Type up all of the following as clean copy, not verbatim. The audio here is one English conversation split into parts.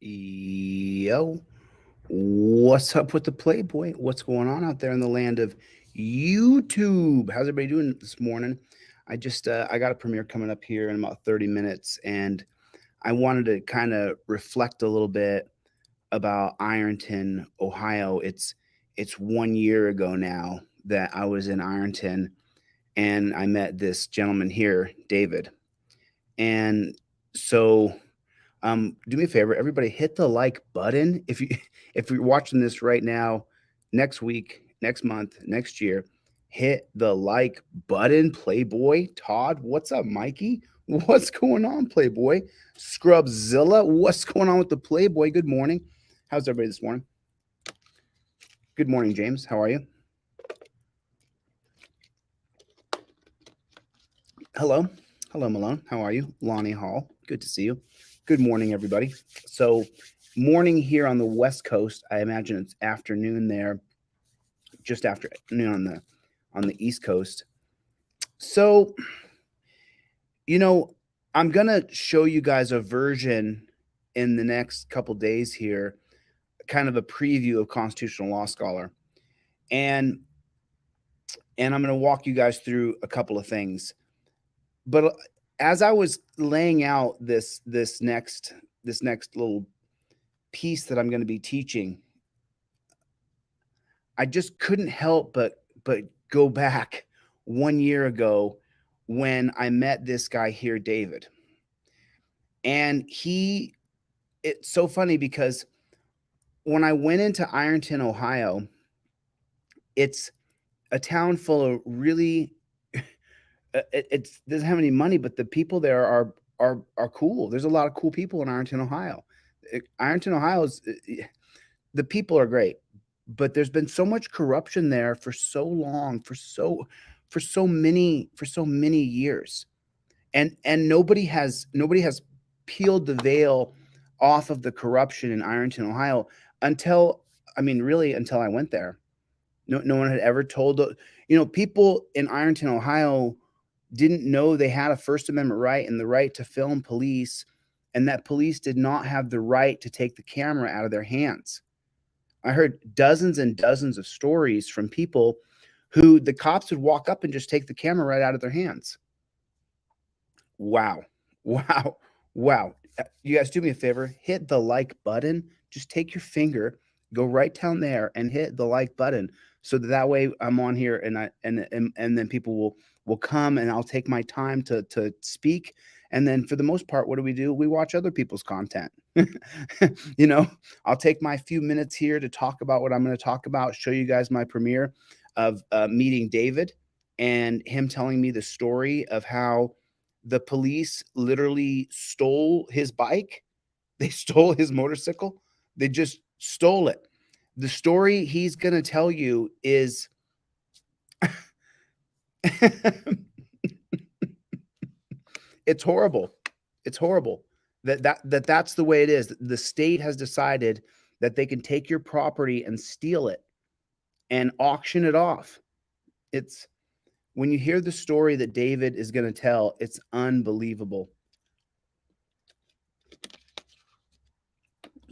Yo, what's up with the Playboy? What's going on out there in the land of YouTube? How's everybody doing this morning? I got a premiere coming up here in about 30 minutes, and I wanted to kind of reflect a little bit about Ironton, Ohio. It's 1 year ago now that I was in Ironton, and I met this gentleman here, David. And so do me a favor, everybody, hit the like button. If you're watching this right now, next week, next month, next year, hit the like button. Playboy Todd, what's up, Mikey? What's going on, Playboy? Scrubzilla, what's going on with the Playboy? Good morning. How's everybody this morning? Good morning, James. How are you? Hello. Hello, Malone. How are you? Lonnie Hall. Good to see you. Good morning, everybody. So, morning here on the West Coast. I imagine it's afternoon there, just after noon on the East Coast. So, you know, I'm gonna show you guys a version in the next couple days here, kind of a preview of Constitutional Law Scholar, and I'm gonna walk you guys through a couple of things. But as I was laying out this next little piece that I'm going to be teaching, I just couldn't help but go back 1 year ago when I met this guy here, David. And it's so funny because when I went into Ironton, Ohio, it's a town full of really it doesn't have any money, but the people there are cool. There's a lot of cool people in Ironton, Ohio. Ironton, Ohio is the people are great, but there's been so much corruption there for so long, for so many years, and nobody has peeled the veil off of the corruption in Ironton, Ohio until I mean, really, until I went there. No one had ever told people in Ironton, Ohio didn't know they had a First Amendment right and the right to film police, and that police did not have the right to take the camera out of their hands. I heard dozens and dozens of stories from people who the cops would walk up and just take the camera right out of their hands. Wow. Wow. Wow. You guys do me a favor, hit the like button. Just take your finger, go right down there and hit the like button so that way I'm on here and then people will come and I'll take my time to speak. And then for the most part, what do? We watch other people's content. you know, I'll take my few minutes here to talk about what I'm going to talk about, show you guys my premiere of meeting David and him telling me the story of how the police literally stole his bike. They stole his motorcycle. They just stole it. The story he's going to tell you is it's horrible. It's horrible that's the way it is. The state has decided that they can take your property and steal it and auction it off. It's when you hear the story that David is going to tell, it's unbelievable.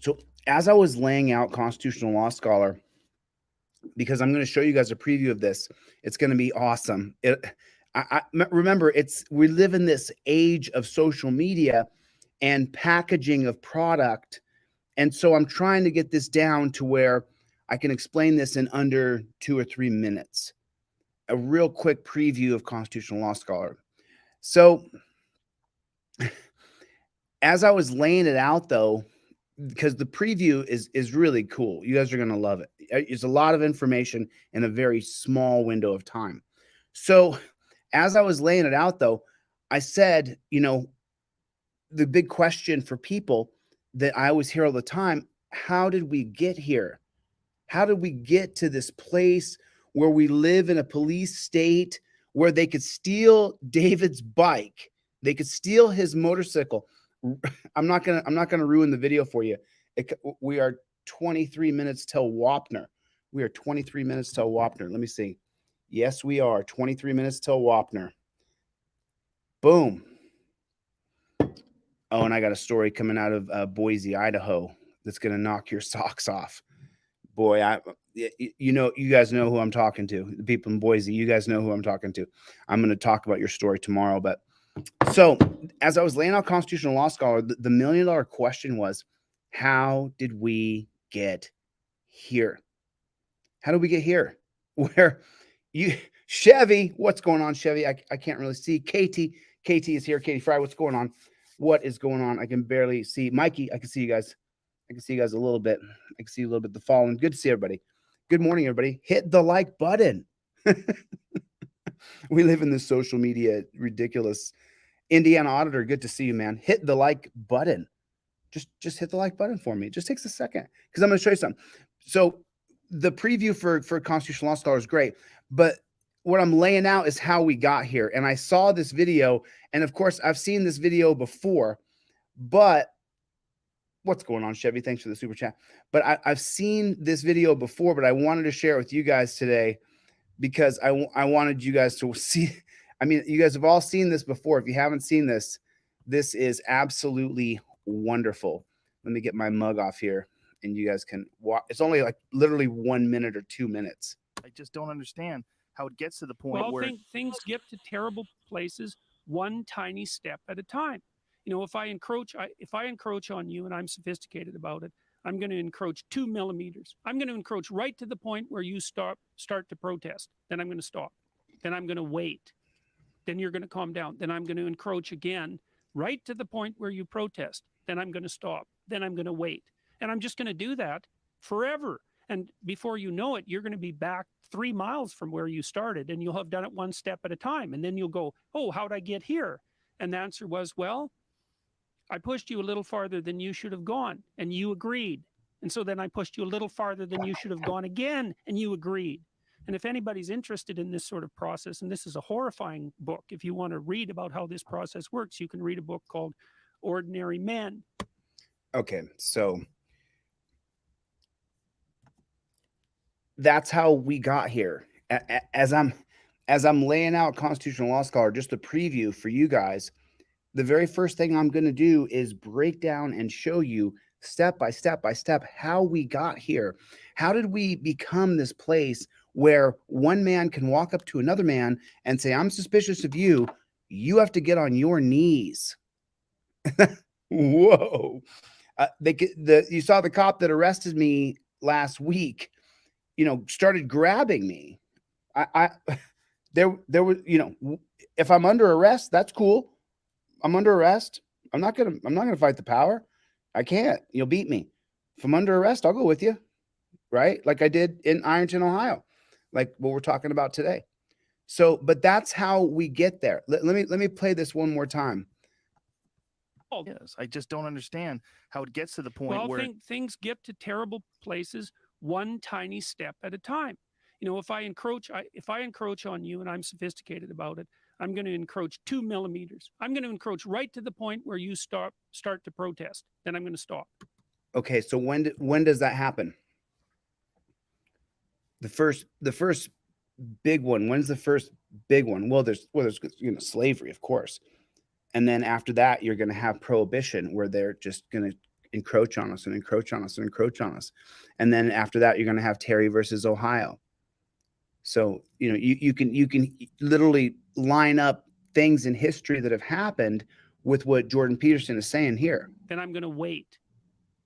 So, as I was laying out Constitutional Law Scholar, because I'm going to show you guys a preview of this, it's going to be awesome. Remember, we live in this age of social media and packaging of product, and so I'm trying to get this down to where I can explain this in under 2 or 3 minutes. A real quick preview of Constitutional Law Scholar. So, as I was laying it out, though, because the preview is really cool. You guys are going to love it. It's a lot of information in a very small window of time. So, as I was laying it out, though, I said, the big question for people that I always hear all the time, how did we get here? How did we get to this place where we live in a police state where they could steal David's bike? They could steal his motorcycle. I'm not gonna ruin the video for you. We are 23 minutes till Wapner. We are 23 minutes till Wapner. Let me see. Yes, we are 23 minutes till Wapner. Boom. Oh, and I got a story coming out of Boise, Idaho, that's gonna knock your socks off. Boy, you guys know who I'm talking to. The people in Boise, you guys know who I'm talking to. I'm gonna talk about your story tomorrow. But so, as I was laying out Constitutional Law Scholar, the $1 million question was, how did we get here? How did we get here? Where you Chevy, what's going on, Chevy? I can't really see. Katie is here. Katie Fry, what's going on? What is going on? I can barely see. Mikey, I can see you guys. I can see you guys a little bit. I can see a little bit the fallen. Good to see everybody. Good morning, everybody. Hit the like button. We live in this social media ridiculous. Indiana Auditor, good to see you, man. Hit the like button. Just hit the like button for me. It just takes a second because I'm going to show you something. So the preview for Constitutional Law Scholar is great, but what I'm laying out is how we got here. And I saw this video, and of course, I've seen this video before, but what's going on, Chevy? Thanks for the super chat. But I've seen this video before, but I wanted to share it with you guys today because I wanted you guys to see. I mean, you guys have all seen this before. If you haven't seen this, this is absolutely wonderful. Let me get my mug off here, and you guys can watch. It's only like literally 1 minute or 2 minutes. I just don't understand how it gets to the point where things get to terrible places one tiny step at a time. You know, if I encroach on you and I'm sophisticated about it, I'm going to encroach 2 millimeters. I'm going to encroach right to the point where you start to protest. Then I'm going to stop. Then I'm going to wait. Then you're going to calm down. Then I'm going to encroach again, right to the point where you protest. Then I'm going to stop. Then I'm going to wait. And I'm just going to do that forever. And before you know it, you're going to be back 3 miles from where you started, and you'll have done it one step at a time. And then you'll go, oh, how'd I get here? And the answer was, well, I pushed you a little farther than you should have gone, and you agreed. And so then I pushed you a little farther than you should have gone again, and you agreed. And if anybody's interested in this sort of process, and this is a horrifying book, if you want to read about how this process works, you can read a book called Ordinary Men. Okay, so that's how we got here. As I'm laying out Constitutional Law Scholar, just a preview for you guys, the very first thing I'm going to do is break down and show you step by step how we got here. How did we become this place where one man can walk up to another man and say, I'm suspicious of you. You have to get on your knees. Whoa. You saw the cop that arrested me last week, started grabbing me. There was, if I'm under arrest, that's cool. I'm under arrest. I'm not gonna fight the power. I can't. You'll beat me. If I'm under arrest, I'll go with you, right? Like I did in Ironton, Ohio, like what we're talking about today. So, but that's how we get there. Let me play this one more time. Yes, I just don't understand how it gets to the point where things get to terrible places one tiny step at a time. You know, if I encroach on you and I'm sophisticated about it, I'm going to encroach 2 millimeters. I'm going to encroach right to the point where you start to protest. Then I'm going to stop. Okay, so when does that happen? The first big one. When's the first big one? Well, there's slavery, of course, and then after that, you're going to have prohibition, where they're just going to encroach on us and encroach on us and encroach on us, and then after that, you're going to have Terry versus Ohio. So you can literally line up things in history that have happened with what Jordan Peterson is saying here. Then I'm going to wait.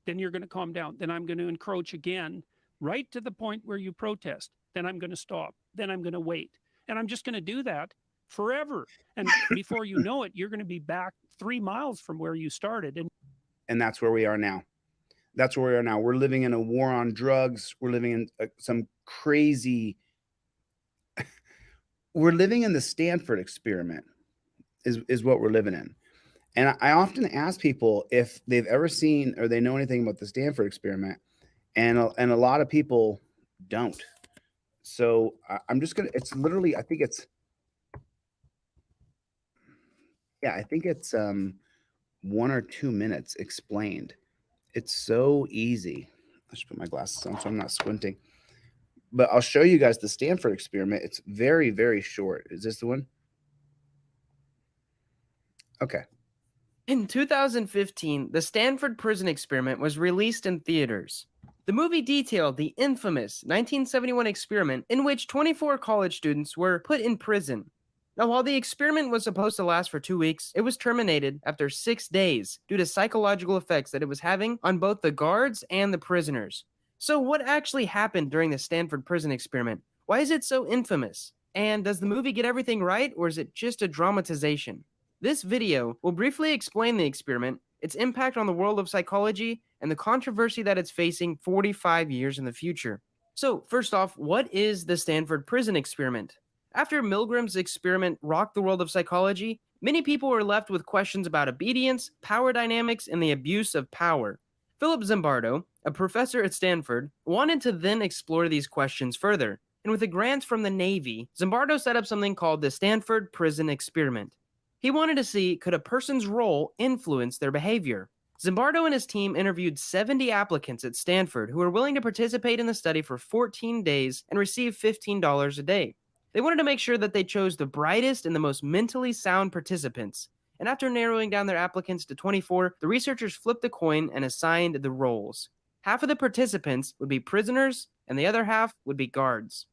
Then you're going to calm down. Then I'm going to encroach again, right to the point where you protest. Then I'm going to stop. Then I'm going to wait. And I'm just going to do that forever. And before you know it, you're going to be back 3 miles from where you started. And that's where we are now. That's where we are now. We're living in a war on drugs. We're living in some crazy... We're living in the Stanford experiment is what we're living in. And I often ask people if they've ever seen or they know anything about the Stanford experiment, and a lot of people don't. So I'm just gonna. It's literally. I think it's 1 or 2 minutes explained. It's so easy. I should put my glasses on so I'm not squinting. But I'll show you guys the Stanford experiment. It's very, very short. Is this the one? Okay. In 2015, the Stanford Prison Experiment was released in theaters. The movie detailed the infamous 1971 experiment in which 24 college students were put in prison. Now, while the experiment was supposed to last for 2 weeks, it was terminated after 6 days due to psychological effects that it was having on both the guards and the prisoners. So, what actually happened during the Stanford Prison Experiment? Why is it so infamous? And does the movie get everything right, or is it just a dramatization? This video will briefly explain the experiment, its impact on the world of psychology, and the controversy that it's facing 45 years in the future. So, first off, what is the Stanford Prison Experiment? After Milgram's experiment rocked the world of psychology, many people were left with questions about obedience, power dynamics, and the abuse of power. Philip Zimbardo, a professor at Stanford, wanted to then explore these questions further, and with a grant from the Navy, Zimbardo set up something called the Stanford Prison Experiment. He wanted to see, could a person's role influence their behavior? Zimbardo and his team interviewed 70 applicants at Stanford who were willing to participate in the study for 14 days and receive $15 a day. They wanted to make sure that they chose the brightest and the most mentally sound participants. And after narrowing down their applicants to 24, the researchers flipped the coin and assigned the roles. Half of the participants would be prisoners, and the other half would be guards.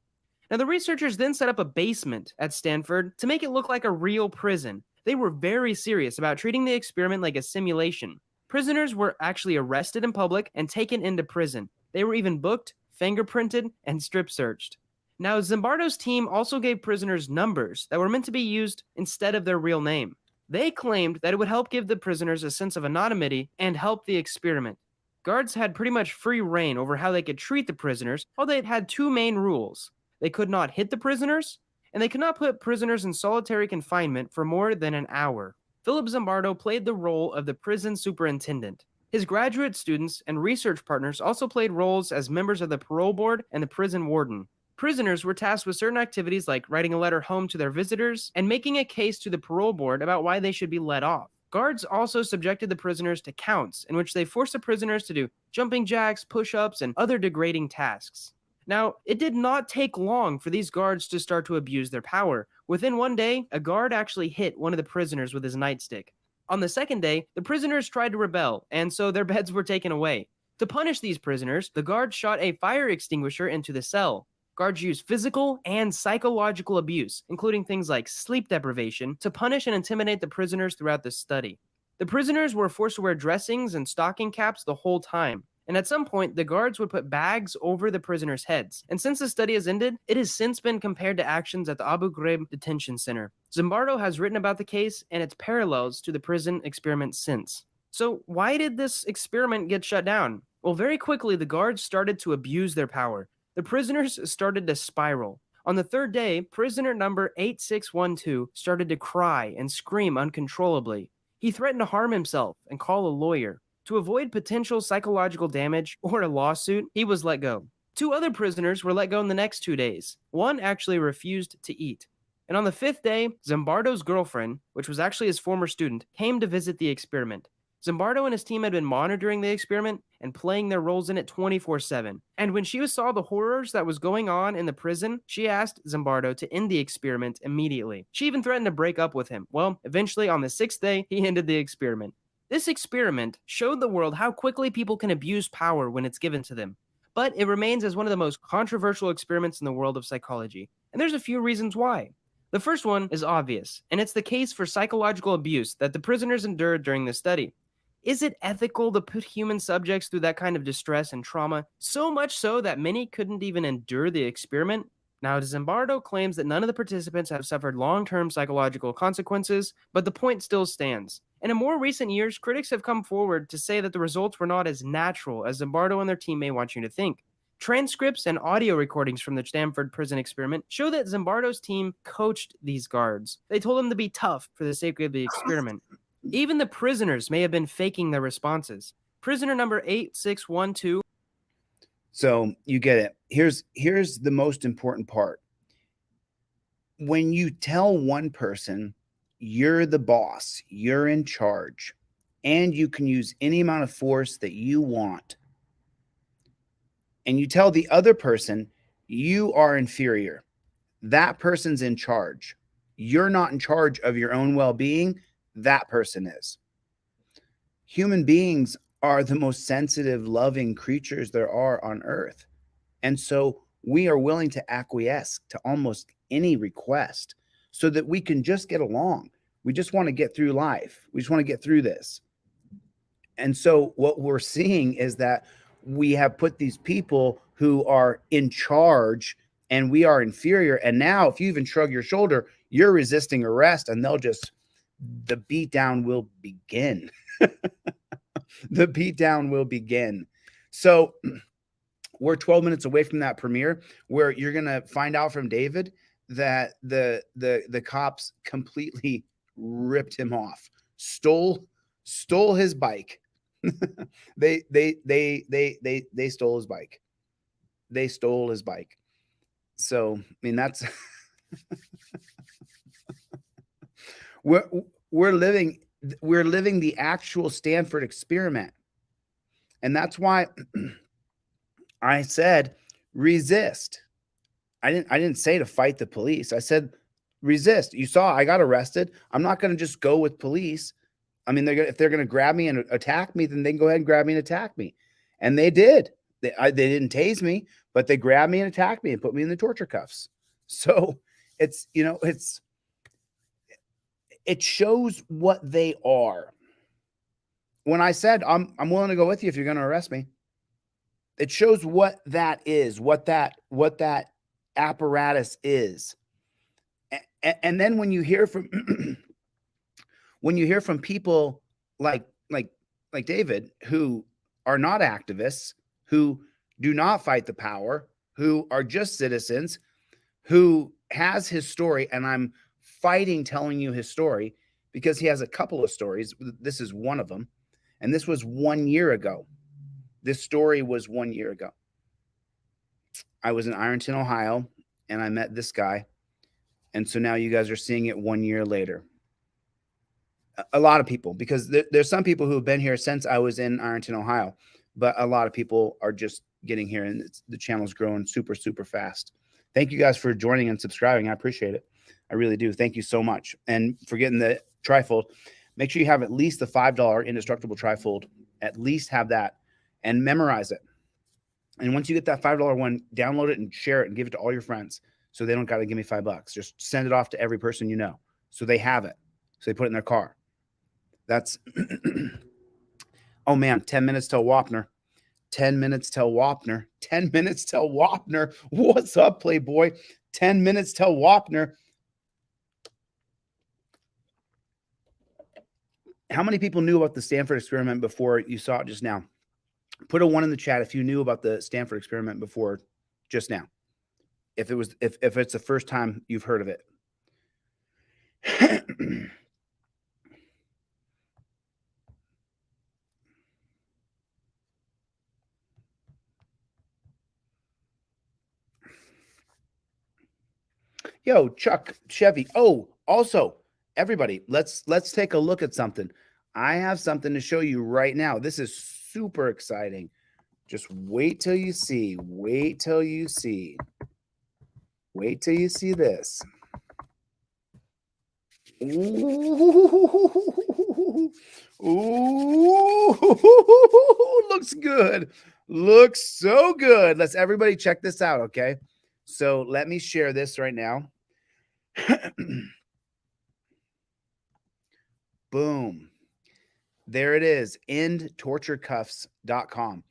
Now, the researchers then set up a basement at Stanford to make it look like a real prison. They were very serious about treating the experiment like a simulation. Prisoners were actually arrested in public and taken into prison. They were even booked, fingerprinted, and strip searched. Now, Zimbardo's team also gave prisoners numbers that were meant to be used instead of their real name. They claimed that it would help give the prisoners a sense of anonymity and help the experiment. Guards had pretty much free reign over how they could treat the prisoners, although they had two main rules. They could not hit the prisoners, and they could not put prisoners in solitary confinement for more than an hour. Philip Zimbardo played the role of the prison superintendent. His graduate students and research partners also played roles as members of the parole board and the prison warden. Prisoners were tasked with certain activities like writing a letter home to their visitors and making a case to the parole board about why they should be let off. Guards also subjected the prisoners to counts in which they forced the prisoners to do jumping jacks, push-ups, and other degrading tasks. Now, it did not take long for these guards to start to abuse their power. Within one day, a guard actually hit one of the prisoners with his nightstick. On the second day, the prisoners tried to rebel, and so their beds were taken away. To punish these prisoners, the guards shot a fire extinguisher into the cell. Guards used physical and psychological abuse, including things like sleep deprivation, to punish and intimidate the prisoners throughout the study. The prisoners were forced to wear dressings and stocking caps the whole time. And at some point, the guards would put bags over the prisoners' heads. And since the study has ended, it has since been compared to actions at the Abu Ghraib detention center. Zimbardo has written about the case and its parallels to the prison experiment since. So why did this experiment get shut down? Well, very quickly, the guards started to abuse their power. The prisoners started to spiral. On the third day, prisoner number 8612 started to cry and scream uncontrollably. He threatened to harm himself and call a lawyer. To avoid potential psychological damage or a lawsuit, he was let go. 2 other prisoners were let go in the next 2 days. One actually refused to eat. And on the 5th day, Zimbardo's girlfriend, which was actually his former student, came to visit the experiment. Zimbardo and his team had been monitoring the experiment and playing their roles in it 24/7. And when she saw the horrors that was going on in the prison, she asked Zimbardo to end the experiment immediately. She even threatened to break up with him. Well, eventually on the 6th day, he ended the experiment. This experiment showed the world how quickly people can abuse power when it's given to them. But it remains as one of the most controversial experiments in the world of psychology. And there's a few reasons why. The first one is obvious, and it's the case for psychological abuse that the prisoners endured during this study. Is it ethical to put human subjects through that kind of distress and trauma, so much so that many couldn't even endure the experiment? Now, Zimbardo claims that none of the participants have suffered long-term psychological consequences, but the point still stands. And in more recent years, critics have come forward to say that the results were not as natural as Zimbardo and their team may want you to think. Transcripts and audio recordings from the Stanford prison experiment show that Zimbardo's team coached these guards. They told them to be tough for the sake of the experiment. Even the prisoners may have been faking their responses. Prisoner number 8612. So you get it. Here's the most important part. When you tell one person you're the boss, you're in charge, and you can use any amount of force that you want, and you tell the other person you are inferior, that person's in charge. You're not in charge of your own well-being. That person is. human beings are the most sensitive, loving creatures there are on earth. And so we are willing to acquiesce to almost any request so that we can just get along. We just want to get through life. We just want to get through this. And so what we're seeing is that we have put these people who are in charge and we are inferior. And now if you even shrug your shoulder, you're resisting arrest, and the beatdown will begin. The beatdown will begin. So we're 12 minutes away from that premiere where you're going to find out from David that the cops completely ripped him off, stole his bike. They stole his bike. They stole his bike. So, I mean, that's we're living the actual Stanford experiment. And that's why I said resist. I didn't say to fight the police. I said resist. You saw I got arrested. I'm not going to just go with police. I mean, if they're going to grab me and attack me, then they can go ahead and grab me and attack me. And they did. They didn't tase me, but they grabbed me and attacked me and put me in the torture cuffs. So it's, you know, it shows what they are. When I said I'm willing to go with you if you're going to arrest me, it shows what that is, what that apparatus is. And then when you hear from people like David, who are not activists, who do not fight the power, who are just citizens, who has his story, and I'm fighting telling you his story because he has a couple of stories. This is one of them. And this was 1 year ago. This story was 1 year ago. I was in Ironton, Ohio, and I met this guy. And so now you guys are seeing it 1 year later. A lot of people, because there's some people who have been here since I was in Ironton, Ohio, but a lot of people are just getting here, and the channel's growing super, super fast. Thank you guys for joining and subscribing. I appreciate it. I really do. Thank you so much. And for getting the trifold, make sure you have at least the $5 indestructible trifold. At least have that and memorize it. And once you get that $5 one, download it and share it and give it to all your friends so they don't got to give me $5. Just send it off to every person you know so they have it. So they put it in their car. That's, oh man, 10 minutes till Wapner. 10 minutes till Wapner. 10 minutes till Wapner. What's up, Playboy? 10 minutes till Wapner. How many people knew about the Stanford experiment before you saw it just now? Put a 1 in the chat if you knew about the Stanford experiment before just now. If it's the first time you've heard of it. Yo, Chuck, Chevy. Oh, also, everybody, let's take a look at something. I have something to show you right now. This is super exciting. Just wait till you see. Wait till you see. Wait till you see this. Ooh, ooh, looks good. Looks so good. Let's everybody check this out, okay? So let me share this right now. Boom. There it is, endtorturecuffs.com.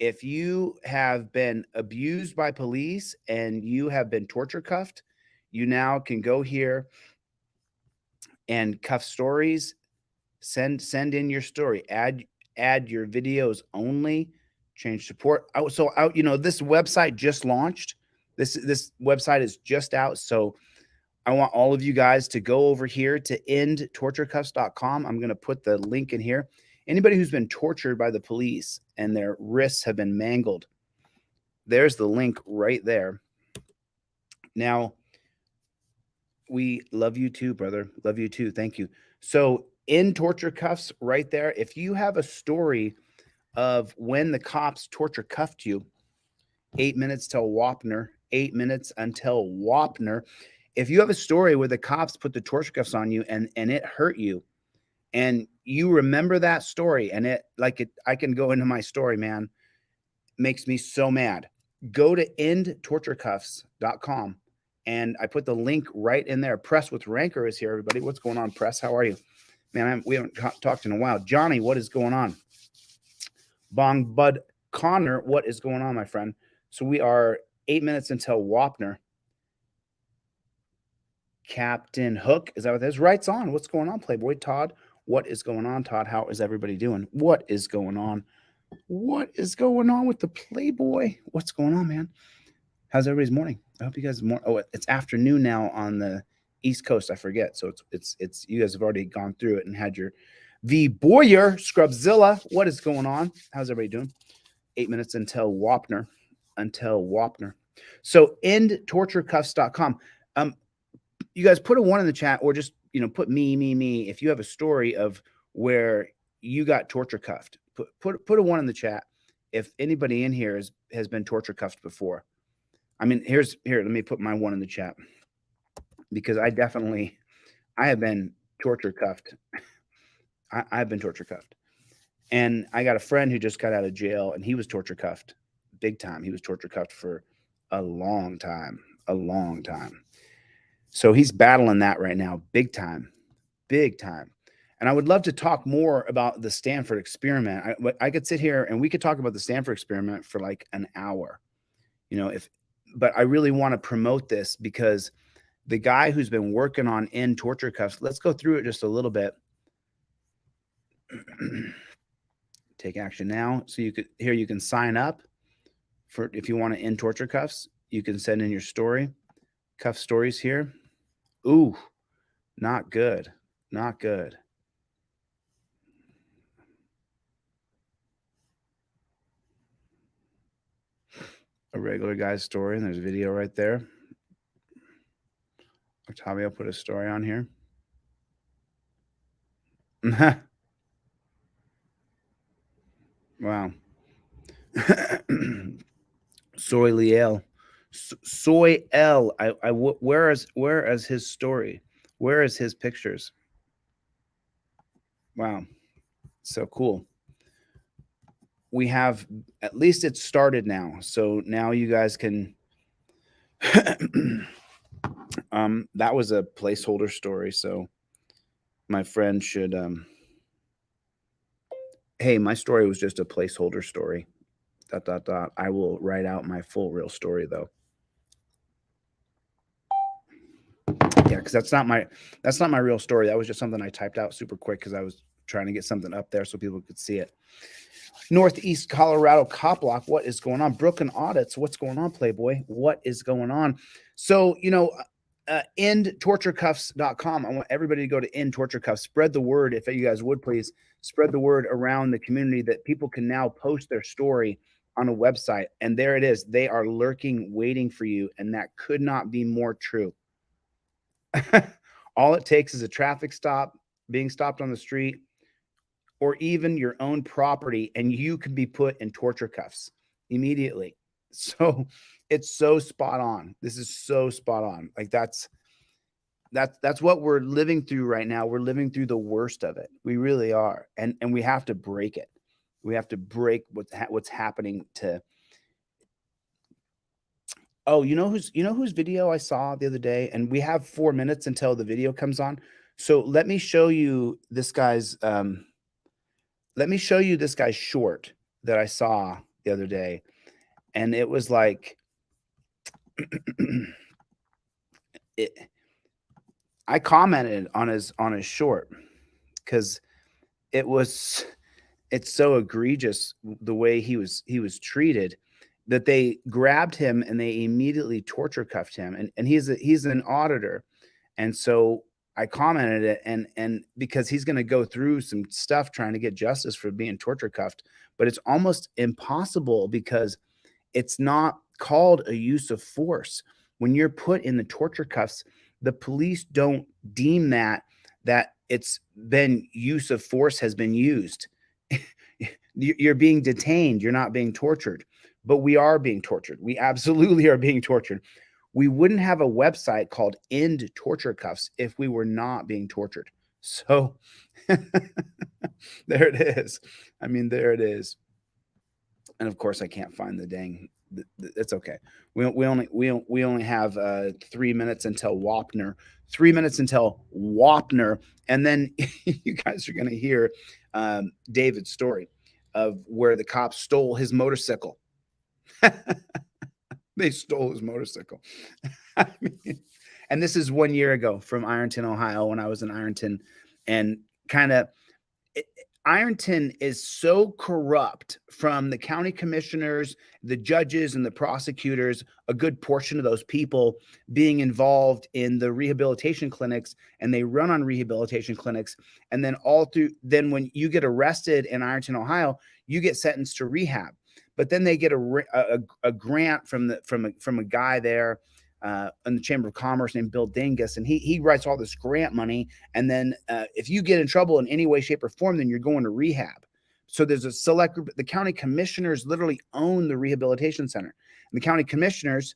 If you have been abused by police and you have been torture cuffed, you now can go here and cuff stories. Send in your story. Add your videos only. Change support. You know, this website just launched. This website is just out. So I want all of you guys to go over here to endtorturecuffs.com. I'm going to put the link in here. Anybody who's been tortured by the police and their wrists have been mangled, there's the link right there. Now, we love you too, brother. Love you too. Thank you. So in torture cuffs right there, if you have a story of when the cops torture cuffed you, 8 minutes till Wapner, 8 minutes until Wapner. If you have a story where the cops put the torture cuffs on you and it hurt you, and you remember that story, and I can go into my story, man, makes me so mad. Go to endtorturecuffs.com, and I put the link right in there. Press with Rancor is here, everybody. What's going on, Press? How are you? Man, we haven't talked in a while. Johnny, what is going on? Bong Bud Connor, what is going on, my friend? So we are 8 minutes until Wapner. Captain Hook, is that what that is? Right's on. What's going on, Playboy? Todd, what is going on, Todd? How is everybody doing? What is going on? What is going on with the Playboy? What's going on, man? How's everybody's morning? I hope you guys it's afternoon now on the East Coast. I forget. So it's you guys have already gone through it and had your V Boyer Scrubzilla. What is going on? How's everybody doing? 8 minutes until Wapner. So endtorturecuffs.com. You guys put a 1 in the chat, or just put me if you have a story of where you got torture cuffed. Put a 1 in the chat if anybody in here has been torture cuffed before. I mean, here, let me put my 1 in the chat, because I have been torture cuffed. I've been torture cuffed. And I got a friend who just got out of jail, and he was torture cuffed big time. He was torture cuffed for a long time. So he's battling that right now, big time. And I would love to talk more about the Stanford experiment. I could sit here and we could talk about the Stanford experiment for like an hour, but I really want to promote this, because the guy who's been working on End Torture Cuffs, let's go through it just a little bit. Take action now. So you can sign up for, if you want to end torture cuffs, you can send in your story. Cuff stories here. Ooh, not good. A regular guy's story, and there's a video right there. Octavio put a story on here. Wow. Soy Liel. Soy L. Where is his story? Where is his pictures? Wow. So cool. We have, at least it started now. So now you guys can, that was a placeholder story. So my friend should, hey, my story was just a placeholder story. ... I will write out my full real story though. Yeah, because that's not my real story. That was just something I typed out super quick because I was trying to get something up there so people could see it. Northeast Colorado cop block. What is going on? Brooklyn audits. What's going on, Playboy? What is going on? So, endtorturecuffs.com. I want everybody to go to End Torture Cuffs. Spread the word, if you guys would please. Spread the word around the community that people can now post their story on a website. And there it is. They are lurking, waiting for you. And that could not be more true. All it takes is a traffic stop, being stopped on the street, or even your own property, and you can be put in torture cuffs immediately. So it's so spot on. This is so spot on. Like that's what we're living through right now. We're living through the worst of it. We really are. And we have to break it. We have to break what's happening to. Oh, you know whose video I saw the other day? And we have 4 minutes until the video comes on. So let me show you this guy's short that I saw the other day. And it was like I commented on his short because it's so egregious the way he was treated, that they grabbed him and they immediately torture cuffed him. And he's an auditor. And so I commented it, and because he's going to go through some stuff trying to get justice for being torture cuffed, but it's almost impossible because it's not called a use of force. When you're put in the torture cuffs, the police don't deem that it's been use of force has been used. You're being detained. You're not being tortured, but we are being tortured. We absolutely are being tortured. We wouldn't have a website called End Torture Cuffs if we were not being tortured. So there it is. I mean, there it is. And of course, I can't find the dang. It's okay. We only have 3 minutes until Wapner. 3 minutes until Wapner, and then you guys are going to hear David's story of where the cops stole his motorcycle. They stole his motorcycle. I mean, and this is 1 year ago from Ironton, Ohio, when I was in Ironton, and kind of Ironton is so corrupt from the county commissioners, the judges, and the prosecutors, a good portion of those people being involved in the rehabilitation clinics, and they run on rehabilitation clinics. And then then when you get arrested in Ironton, Ohio, you get sentenced to rehab. But then they get a grant from a guy there in the Chamber of Commerce named Bill Dingus, and he writes all this grant money. And then if you get in trouble in any way, shape, or form, then you're going to rehab. So there's a select group. The county commissioners literally own the rehabilitation center. And the county commissioners,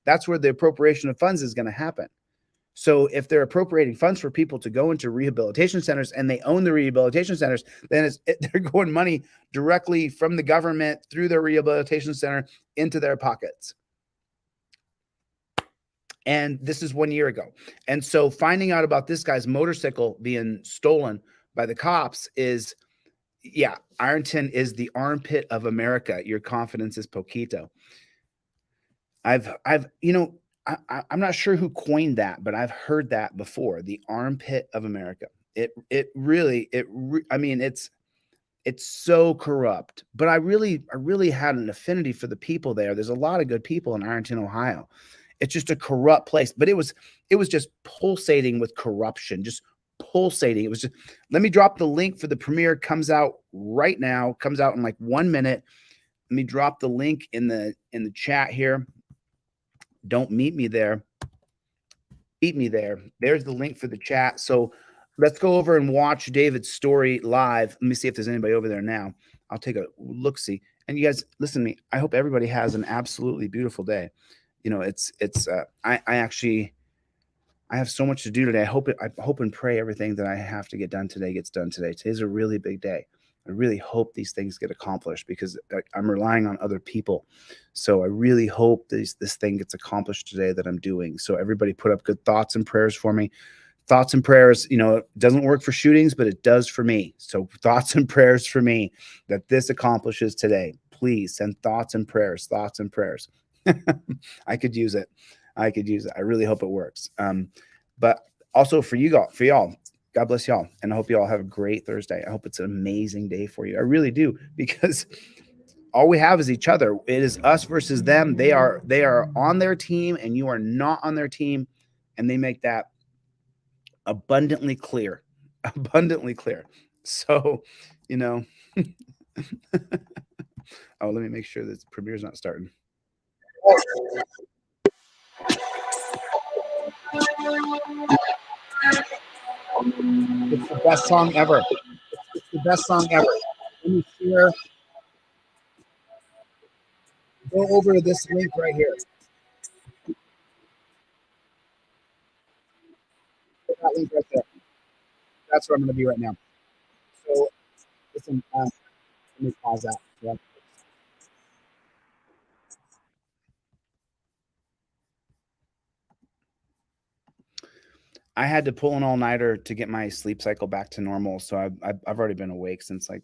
that's where the appropriation of funds is going to happen. So if they're appropriating funds for people to go into rehabilitation centers and they own the rehabilitation centers, then they're going money directly from the government through their rehabilitation center into their pockets. And this is 1 year ago. And so finding out about this guy's motorcycle being stolen by the cops is, yeah, Ironton is the armpit of America. Your confidence is poquito. I'm not sure who coined that, but I've heard that before. The armpit of America. It's so corrupt, but I really had an affinity for the people there. There's a lot of good people in Ironton, Ohio. It's just a corrupt place, but it was just pulsating with corruption, just pulsating. It was just, let me drop the link for the premiere. Comes out right now, comes out in like 1 minute. Let me drop the link in the chat here. Don't meet me there. Beat me there. There's the link for the chat. So let's go over and watch David's story live. Let me see if there's anybody over there now. I'll take a look-see. And you guys, listen to me. I hope everybody has an absolutely beautiful day. I have so much to do today. I hope and pray everything that I have to get done today gets done today. Today's a really big day. I really hope these things get accomplished because I'm relying on other people. So I really hope this thing gets accomplished today that I'm doing. So everybody put up good thoughts and prayers for me. Thoughts and prayers, it doesn't work for shootings, but it does for me. So thoughts and prayers for me that this accomplishes today. Please send thoughts and prayers. I could use it. I really hope it works. But also for y'all, God bless y'all. And I hope you all have a great Thursday. I hope it's an amazing day for you. I really do, because all we have is each other. It is us versus them. They are on their team and you are not on their team. And they make that abundantly clear. So, oh, let me make sure this premiere's not starting. It's the best song ever. It's the best song ever. Let me share. Go over to this link right here. That link right there. That's where I'm going to be right now. So, listen, let me pause that. Yeah. I had to pull an all-nighter to get my sleep cycle back to normal. So I've already been awake since like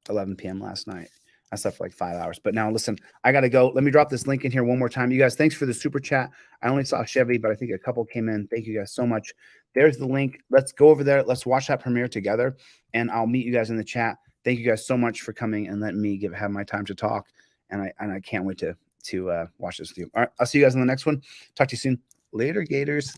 11 p.m. last night. I slept for like 5 hours. But now listen, I got to go. Let me drop this link in here one more time. You guys, thanks for the super chat. I only saw Chevy, but I think a couple came in. Thank you guys so much. There's the link. Let's go over there. Let's watch that premiere together, and I'll meet you guys in the chat. Thank you guys so much for coming and letting me have my time to talk. And I can't wait to watch this with you. All right, I'll see you guys in the next one. Talk to you soon. Later, Gators.